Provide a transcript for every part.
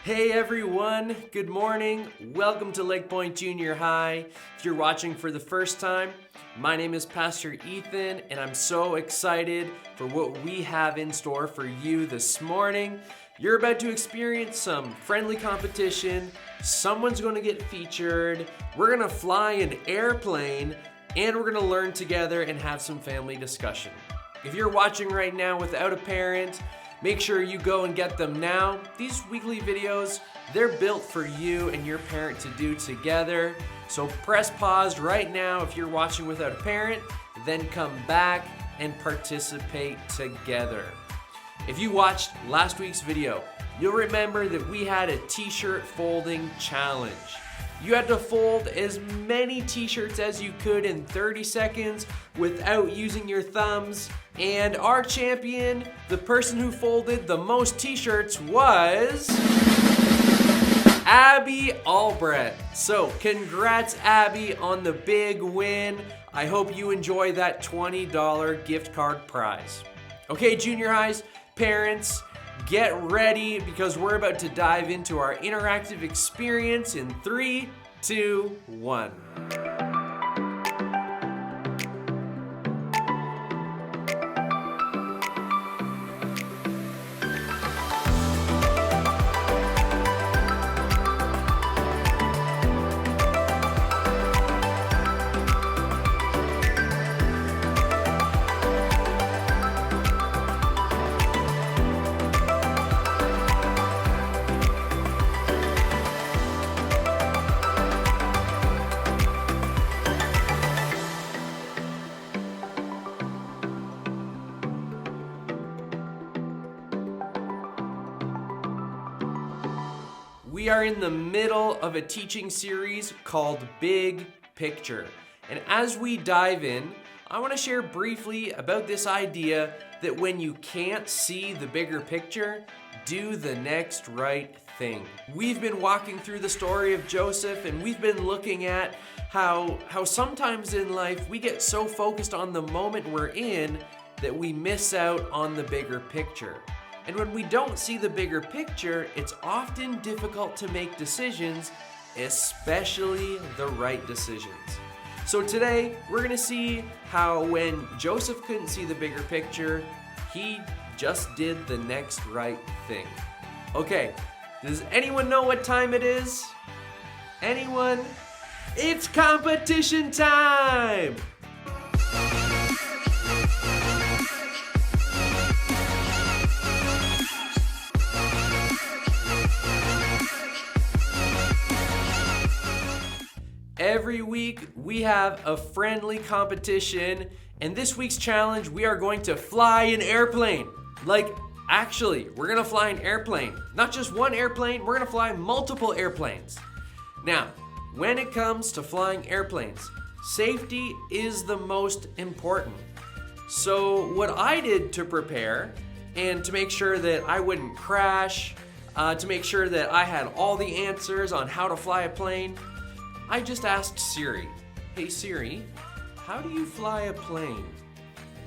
Hey everyone, good morning. Welcome to LakePoint Jr High. If you're watching for the first time, my name is Pastor Ethan and I'm so excited for what we have in store for you this morning. You're about to experience some friendly competition, someone's going to get featured, we're going to fly an airplane, and we're going to learn together and have some family discussion. If you're watching right now without a parent, make sure you go and get them now. These weekly videos, they're built for you and your parent to do together. So press pause right now if you're watching without a parent, then come back and participate together. If you watched last week's video, you'll remember that we had a t-shirt folding challenge. You had to fold as many t-shirts as you could in 30 seconds without using your thumbs. And our champion, the person who folded the most t-shirts, was Abby Albrecht. So congrats, Abby, on the big win. I hope you enjoy that $20 gift card prize. Okay, junior highs, parents, get ready because we're about to dive into our interactive experience in 3, 2, 1. We are in the middle of a teaching series called Big Picture. And as we dive in, I want to share briefly about this idea that when you can't see the bigger picture, do the next right thing. We've been walking through the story of Joseph and we've been looking at how sometimes in life we get so focused on the moment we're in that we miss out on the bigger picture. And when we don't see the bigger picture, it's often difficult to make decisions, especially the right decisions. So today, we're gonna see how when Joseph couldn't see the bigger picture, he just did the next right thing. Okay, does anyone know what time it is? Anyone? It's competition time! Every week, we have a friendly competition, and this week's challenge, we are going to fly an airplane. Actually, we're gonna fly an airplane. Not just one airplane, we're gonna fly multiple airplanes. Now, when it comes to flying airplanes, safety is the most important. So what I did to prepare, and to make sure that I wouldn't crash, to make sure that I had all the answers on how to fly a plane, I just asked Siri, "Hey Siri, how do you fly a plane?"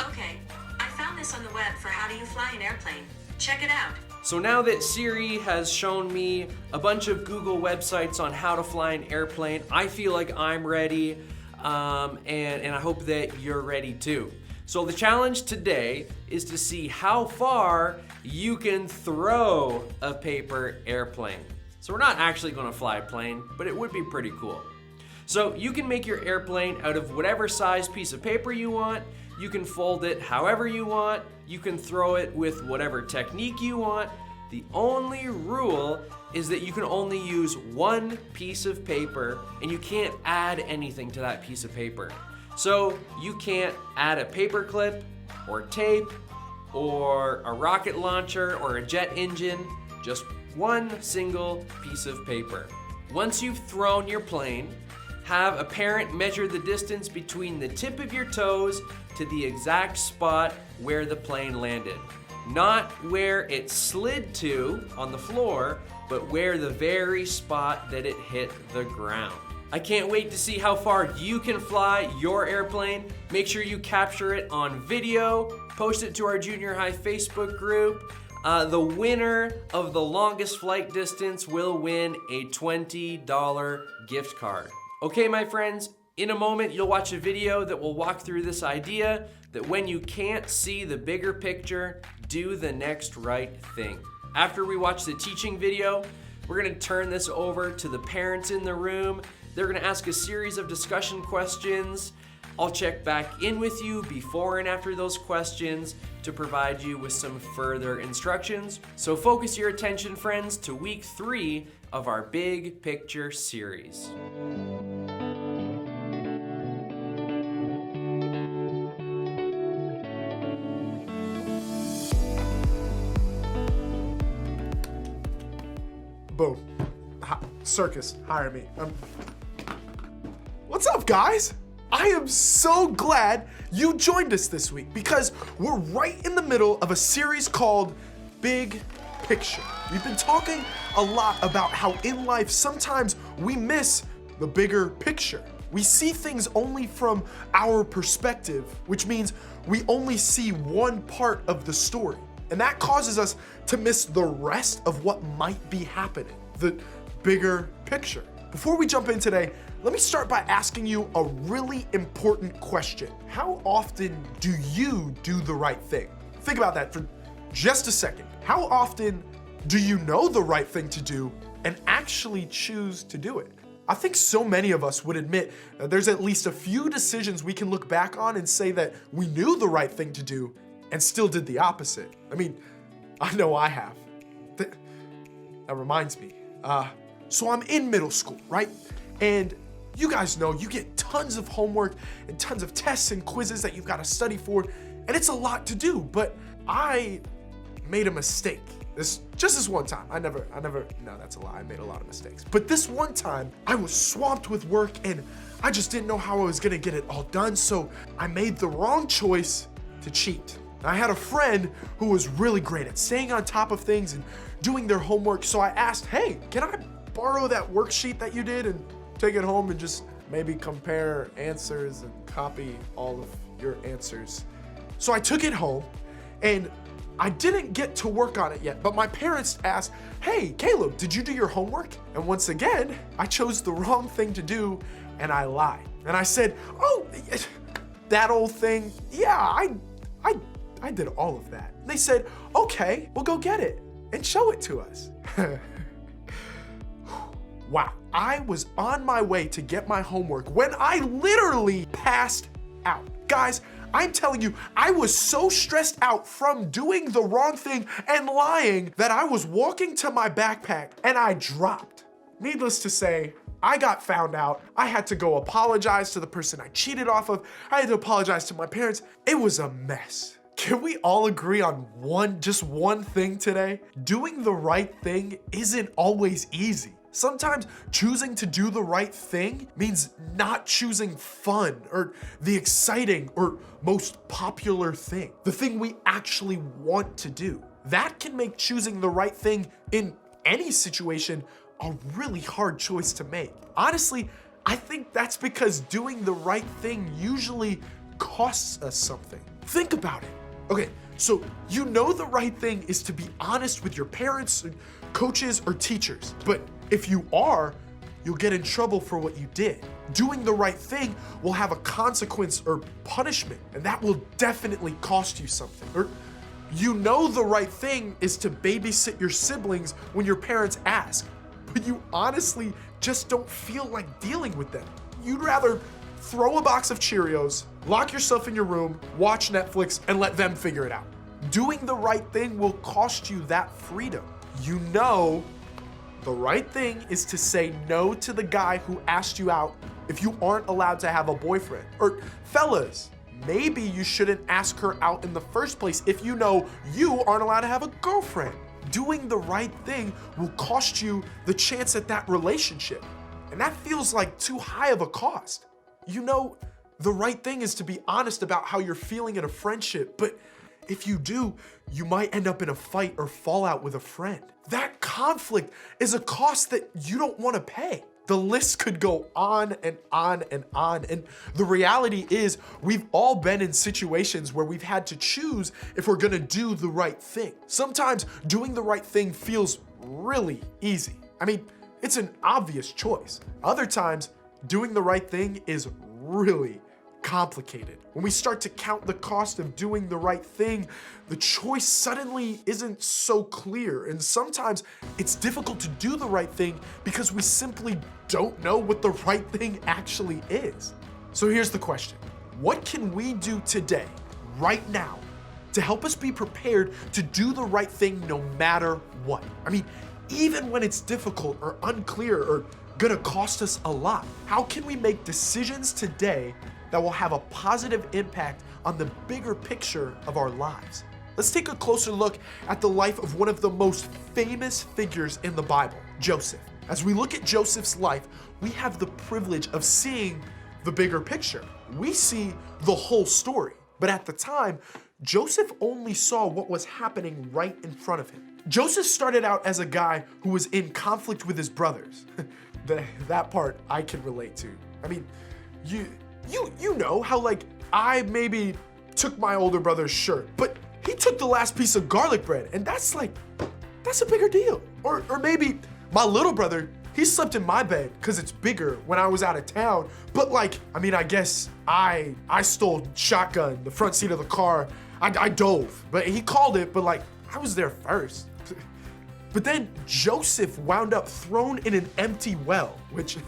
Okay, I found this on the web for how do you fly an airplane. Check it out. So now that Siri has shown me a bunch of Google websites on how to fly an airplane, I feel like I'm ready, and I hope that you're ready too. So the challenge today is to see how far you can throw a paper airplane. So we're not actually going to fly a plane, but it would be pretty cool. So you can make your airplane out of whatever size piece of paper you want. You can fold it however you want. You can throw it with whatever technique you want. The only rule is that you can only use one piece of paper and you can't add anything to that piece of paper. So you can't add a paper clip or tape or a rocket launcher or a jet engine, just one single piece of paper. Once you've thrown your plane, have a parent measure the distance between the tip of your toes to the exact spot where the plane landed. Not where it slid to on the floor, but where the very spot that it hit the ground. I can't wait to see how far you can fly your airplane. Make sure you capture it on video, post it to our junior high Facebook group, the winner of the longest flight distance will win a $20 gift card. Okay, my friends, in a moment you'll watch a video that will walk through this idea that when you can't see the bigger picture, do the next right thing. After we watch the teaching video, we're gonna turn this over to the parents in the room. They're gonna ask a series of discussion questions. I'll check back in with you before and after those questions to provide you with some further instructions. So focus your attention, friends, to week 3 of our Big Picture series. Boom. Circus, hire me. What's up, guys? I am so glad you joined us this week because we're right in the middle of a series called Big Picture. We've been talking a lot about how in life sometimes we miss the bigger picture. We see things only from our perspective, which means we only see one part of the story. And that causes us to miss the rest of what might be happening, the bigger picture. Before we jump in today, let me start by asking you a really important question. How often do you do the right thing? Think about that for just a second. How often do you know the right thing to do and actually choose to do it? I think so many of us would admit that there's at least a few decisions we can look back on and say that we knew the right thing to do and still did the opposite. I mean, I know I have. That reminds me. So I'm in middle school, right? And you guys know you get tons of homework and tons of tests and quizzes that you've got to study for, and it's a lot to do, but I made a mistake. This one time. No, that's a lie. I made a lot of mistakes. But this one time, I was swamped with work and I just didn't know how I was gonna get it all done, so I made the wrong choice to cheat. I had a friend who was really great at staying on top of things and doing their homework, so I asked, hey, can I borrow that worksheet that you did and take it home and just maybe compare answers and copy all of your answers? So I took it home and I didn't get to work on it yet, but my parents asked, hey, Caleb, did you do your homework? And once again, I chose the wrong thing to do and I lied. And I said, oh, that old thing, yeah, I did all of that. They said, okay, well go get it and show it to us. Wow, I was on my way to get my homework when I literally passed out. Guys, I'm telling you, I was so stressed out from doing the wrong thing and lying that I was walking to my backpack and I dropped. Needless to say, I got found out. I had to go apologize to the person I cheated off of. I had to apologize to my parents. It was a mess. Can we all agree on just one thing today? Doing the right thing isn't always easy. Sometimes choosing to do the right thing means not choosing fun or the exciting or most popular thing, the thing we actually want to do. That can make choosing the right thing in any situation a really hard choice to make. Honestly, I think that's because doing the right thing usually costs us something. Think about it. Okay, so you know the right thing is to be honest with your parents, coaches, or teachers, but if you are, you'll get in trouble for what you did. Doing the right thing will have a consequence or punishment, and that will definitely cost you something. Or you know the right thing is to babysit your siblings when your parents ask, but you honestly just don't feel like dealing with them. You'd rather throw a box of Cheerios, lock yourself in your room, watch Netflix, and let them figure it out. Doing the right thing will cost you that freedom. You know the right thing is to say no to the guy who asked you out if you aren't allowed to have a boyfriend. Or fellas, maybe you shouldn't ask her out in the first place if you know you aren't allowed to have a girlfriend. Doing the right thing will cost you the chance at that relationship. And that feels like too high of a cost. You know, the right thing is to be honest about how you're feeling in a friendship, but if you do, you might end up in a fight or fallout with a friend. That conflict is a cost that you don't want to pay. The list could go on and on and on. And the reality is we've all been in situations where we've had to choose if we're gonna do the right thing. Sometimes doing the right thing feels really easy. I mean, it's an obvious choice. Other times, doing the right thing is really complicated. When we start to count the cost of doing the right thing, the choice suddenly isn't so clear. And sometimes it's difficult to do the right thing because we simply don't know what the right thing actually is. So here's the question. What can we do today, right now, to help us be prepared to do the right thing no matter what? I mean, even when it's difficult or unclear or gonna cost us a lot, how can we make decisions today that will have a positive impact on the bigger picture of our lives? Let's take a closer look at the life of one of the most famous figures in the Bible, Joseph. As we look at Joseph's life, we have the privilege of seeing the bigger picture. We see the whole story, but at the time, Joseph only saw what was happening right in front of him. Joseph started out as a guy who was in conflict with his brothers. That part I can relate to. I mean, you know how like I maybe took my older brother's shirt, but he took the last piece of garlic bread, and that's a bigger deal. Or maybe my little brother, he slept in my bed because it's bigger when I was out of town. But like, I mean, I guess I stole shotgun, the front seat of the car. I dove, but he called it, but like I was there first. But then Joseph wound up thrown in an empty well, which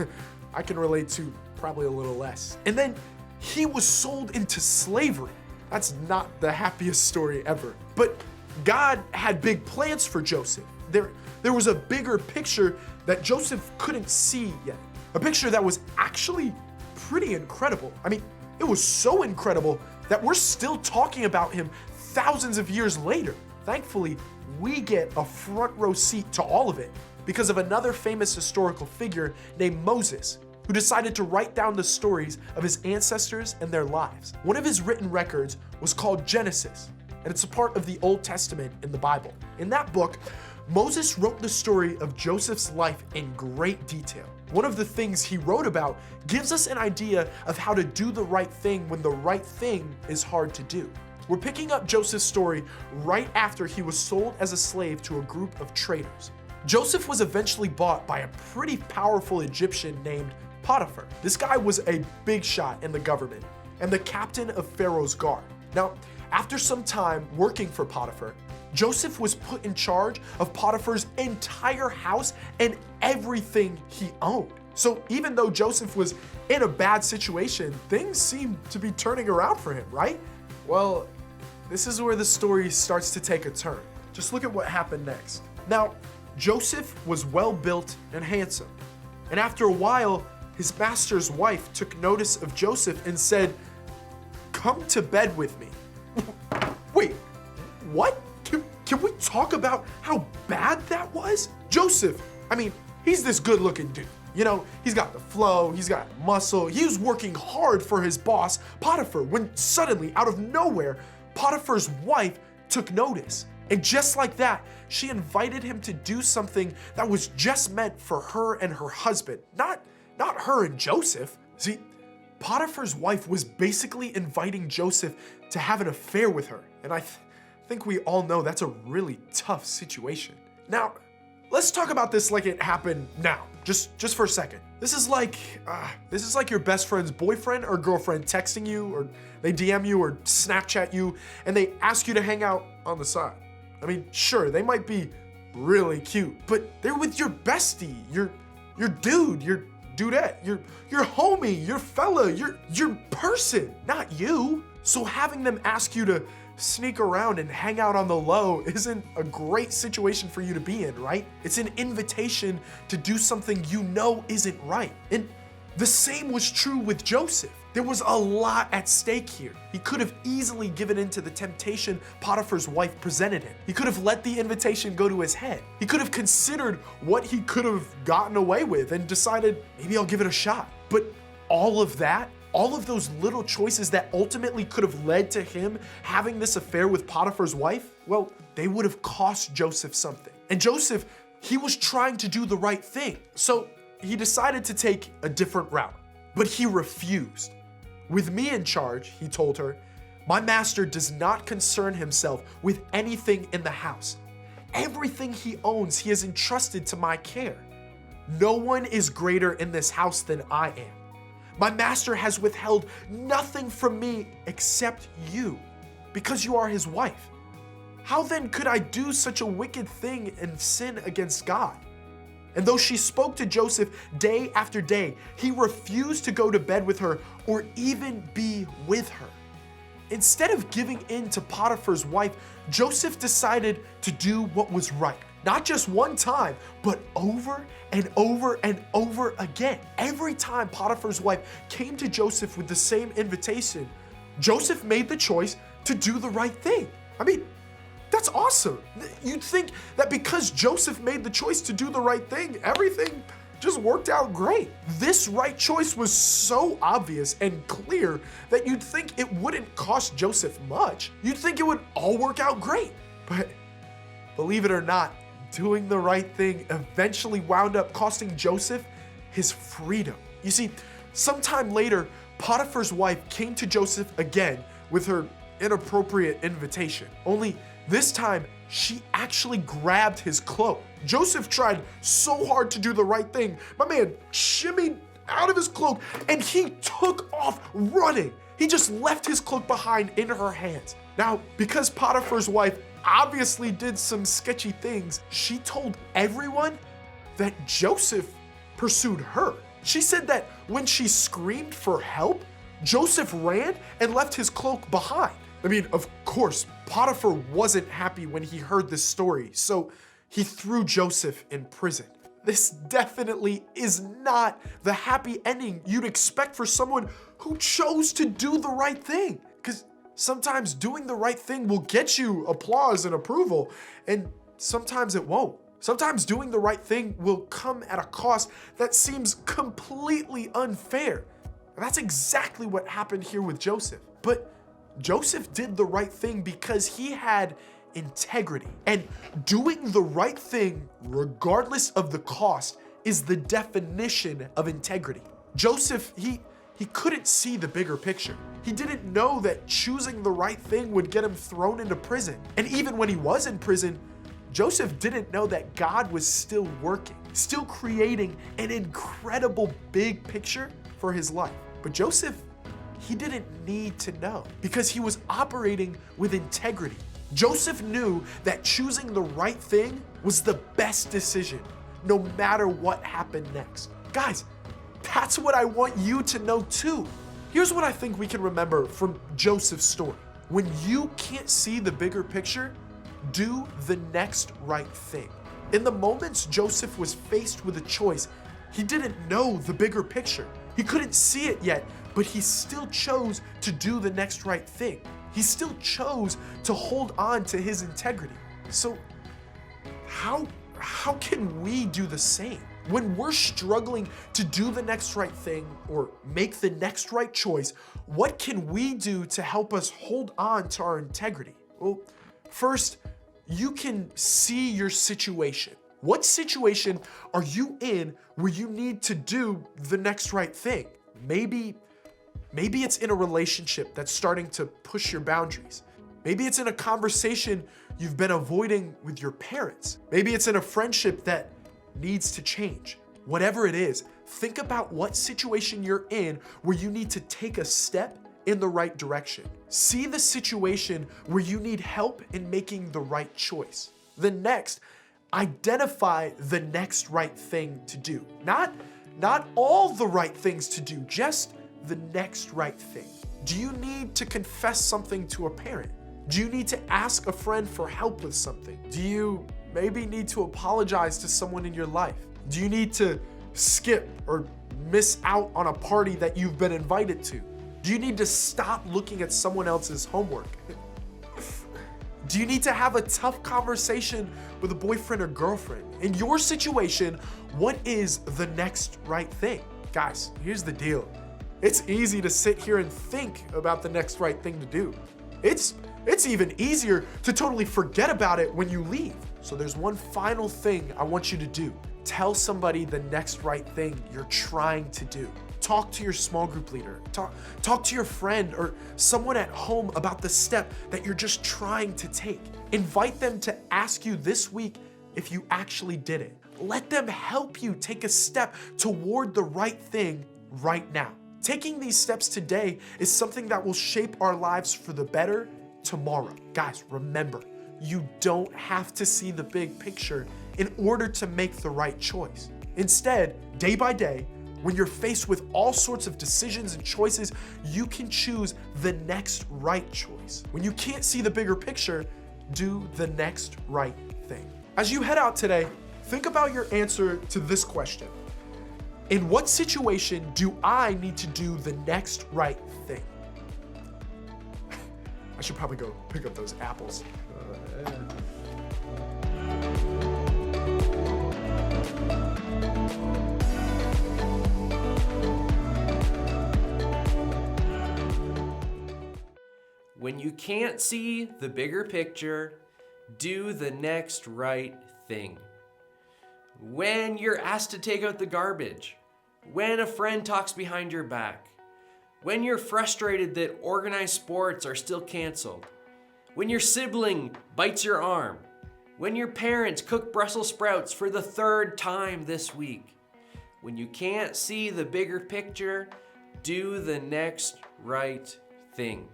I can relate to probably a little less. And then he was sold into slavery. That's not the happiest story ever. But God had big plans for Joseph. There was a bigger picture that Joseph couldn't see yet. A picture that was actually pretty incredible. I mean, it was so incredible that we're still talking about him thousands of years later. Thankfully, we get a front row seat to all of it because of another famous historical figure named Moses, who decided to write down the stories of his ancestors and their lives. One of his written records was called Genesis, and it's a part of the Old Testament in the Bible. In that book, Moses wrote the story of Joseph's life in great detail. One of the things he wrote about gives us an idea of how to do the right thing when the right thing is hard to do. We're picking up Joseph's story right after he was sold as a slave to a group of traders. Joseph was eventually bought by a pretty powerful Egyptian named Potiphar. This guy was a big shot in the government and the captain of Pharaoh's guard. Now, after some time working for Potiphar, Joseph was put in charge of Potiphar's entire house and everything he owned. So even though Joseph was in a bad situation, things seemed to be turning around for him, right? Well, this is where the story starts to take a turn. Just look at what happened next. Now, Joseph was well built and handsome. And after a while, his master's wife took notice of Joseph and said, "Come to bed with me." Wait, what? Can we talk about how bad that was? Joseph, I mean, he's this good looking dude. You know, he's got the flow, he's got muscle. He was working hard for his boss, Potiphar, when suddenly, out of nowhere, Potiphar's wife took notice. And just like that, she invited him to do something that was just meant for her and her husband, not her and Joseph. See, Potiphar's wife was basically inviting Joseph to have an affair with her. And I think we all know that's a really tough situation. Now, let's talk about this like it happened now, just for a second. This is like your best friend's boyfriend or girlfriend texting you, or they DM you or Snapchat you, and they ask you to hang out on the side. I mean, sure, they might be really cute, but they're with your bestie, your dude, your dudette, your homie, your fella, your person, not you. So having them ask you to sneak around and hang out on the low isn't a great situation for you to be in, right? It's an invitation to do something you know isn't right. And the same was true with Joseph. There was a lot at stake here. He could have easily given in to the temptation Potiphar's wife presented him. He could have let the invitation go to his head. He could have considered what he could have gotten away with and decided, maybe I'll give it a shot. But all of that, all of those little choices that ultimately could have led to him having this affair with Potiphar's wife, well, they would have cost Joseph something. And Joseph, he was trying to do the right thing. So he decided to take a different route, but he refused. With me in charge, he told her, my master does not concern himself with anything in the house. Everything he owns, he has entrusted to my care. No one is greater in this house than I am. My master has withheld nothing from me except you, because you are his wife. How then could I do such a wicked thing and sin against God? And though she spoke to Joseph day after day, he refused to go to bed with her or even be with her. Instead of giving in to Potiphar's wife, Joseph decided to do what was right. Not just one time, but over and over and over again. Every time Potiphar's wife came to Joseph with the same invitation, Joseph made the choice to do the right thing. I mean, that's awesome. You'd think that because Joseph made the choice to do the right thing, everything just worked out great. This right choice was so obvious and clear that you'd think it wouldn't cost Joseph much. You'd think it would all work out great. But believe it or not, doing the right thing eventually wound up costing Joseph his freedom. You see, sometime later, Potiphar's wife came to Joseph again with her inappropriate invitation. Only this time, she actually grabbed his cloak. Joseph tried so hard to do the right thing. My man shimmied out of his cloak and he took off running. He just left his cloak behind in her hands. Now, because Potiphar's wife obviously did some sketchy things, she told everyone that Joseph pursued her. She said that when she screamed for help, Joseph ran and left his cloak behind. I mean, of course, Potiphar wasn't happy when he heard this story, so he threw Joseph in prison. This definitely is not the happy ending you'd expect for someone who chose to do the right thing. Because sometimes doing the right thing will get you applause and approval, and sometimes it won't. Sometimes doing the right thing will come at a cost that seems completely unfair. And that's exactly what happened here with Joseph. But Joseph did the right thing because he had integrity. And doing the right thing, regardless of the cost, is the definition of integrity. Joseph, he couldn't see the bigger picture. He didn't know that choosing the right thing would get him thrown into prison. And even when he was in prison, Joseph didn't know that God was still working, still creating an incredible big picture for his life. But Joseph, he didn't need to know because he was operating with integrity. Joseph knew that choosing the right thing was the best decision, no matter what happened next. Guys, that's what I want you to know too. Here's what I think we can remember from Joseph's story. When you can't see the bigger picture, do the next right thing. In the moments Joseph was faced with a choice, he didn't know the bigger picture. He couldn't see it yet, but he still chose to do the next right thing. He still chose to hold on to his integrity. So how can we do the same? When we're struggling to do the next right thing or make the next right choice, what can we do to help us hold on to our integrity? Well, first, you can see your situation. What situation are you in where you need to do the next right thing? Maybe it's in a relationship that's starting to push your boundaries. Maybe it's in a conversation you've been avoiding with your parents. Maybe it's in a friendship that needs to change. Whatever it is, think about what situation you're in where you need to take a step in the right direction. See the situation where you need help in making the right choice. Then next, identify the next right thing to do. Not all the right things to do, just the next right thing. Do you need to confess something to a parent? Do you need to ask a friend for help with something? Do you maybe need to apologize to someone in your life? Do you need to skip or miss out on a party that you've been invited to? Do you need to stop looking at someone else's homework? Do you need to have a tough conversation with a boyfriend or girlfriend? In your situation, what is the next right thing? Guys, here's the deal. It's easy to sit here and think about the next right thing to do. It's even easier to totally forget about it when you leave. So there's one final thing I want you to do. Tell somebody the next right thing you're trying to do. Talk to your small group leader. Talk to your friend or someone at home about the step that you're just trying to take. Invite them to ask you this week if you actually did it. Let them help you take a step toward the right thing right now. Taking these steps today is something that will shape our lives for the better tomorrow. Guys, remember, you don't have to see the big picture in order to make the right choice. Instead, day by day, when you're faced with all sorts of decisions and choices, you can choose the next right choice. When you can't see the bigger picture, do the next right thing. As you head out today, think about your answer to this question. In what situation do I need to do the next right thing? I should probably go pick up those apples. When you can't see the bigger picture, do the next right thing. When you're asked to take out the garbage, when a friend talks behind your back, when you're frustrated that organized sports are still canceled, when your sibling bites your arm, when your parents cook Brussels sprouts for the 3rd time this week. When you can't see the bigger picture, do the next right thing.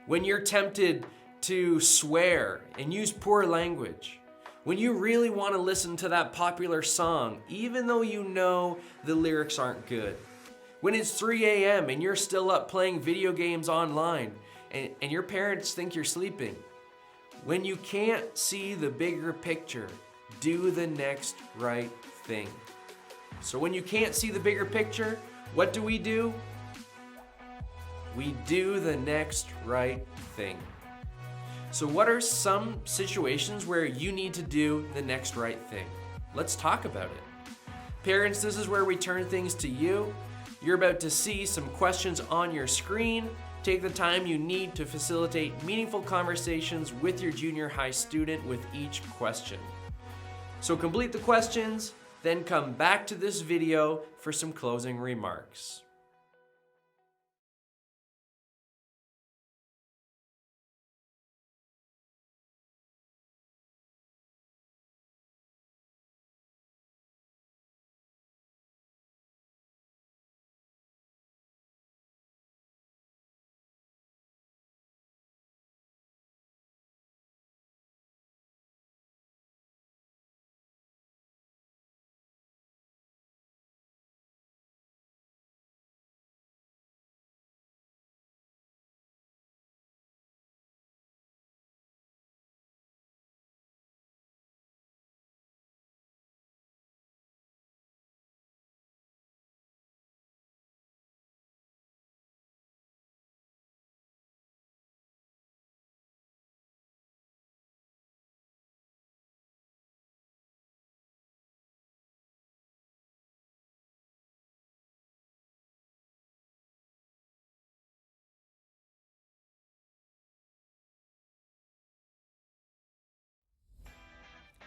When you're tempted to swear and use poor language, when you really want to listen to that popular song, even though you know the lyrics aren't good, when it's 3 a.m. and you're still up playing video games online and your parents think you're sleeping, when you can't see the bigger picture, do the next right thing. So when you can't see the bigger picture, what do? We do the next right thing. So what are some situations where you need to do the next right thing? Let's talk about it. Parents, this is where we turn things to you. You're about to see some questions on your screen. Take the time you need to facilitate meaningful conversations with your junior high student with each question. So complete the questions, then come back to this video for some closing remarks.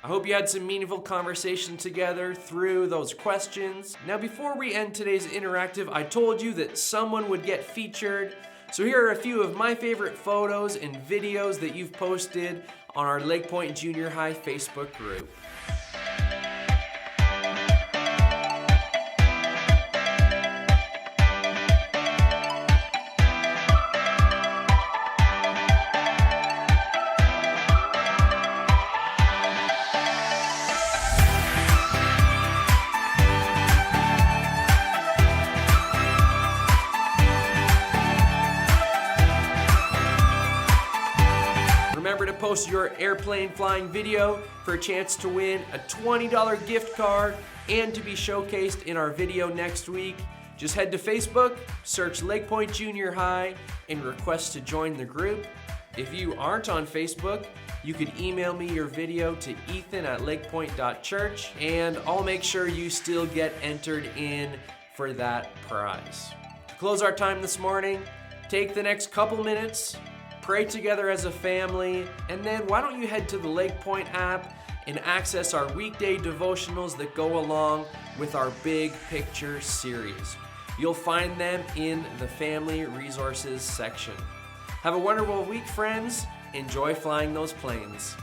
I hope you had some meaningful conversation together through those questions. Now, before we end today's interactive, I told you that someone would get featured. So here are a few of my favorite photos and videos that you've posted on our LakePoint Jr High Facebook group. Remember to post your airplane flying video for a chance to win a $20 gift card and to be showcased in our video next week. Just head to Facebook, search LakePoint Jr High, and request to join the group. If you aren't on Facebook, you could email me your video to ethan@lakepoint.church, and I'll make sure you still get entered in for that prize. To close our time this morning, take the next couple minutes, pray together as a family, and then why don't you head to the LakePoint app, and access our weekday devotionals that go along with our Big Picture series. You'll find them in the Family Resources section. Have a wonderful week, friends. Enjoy flying those planes.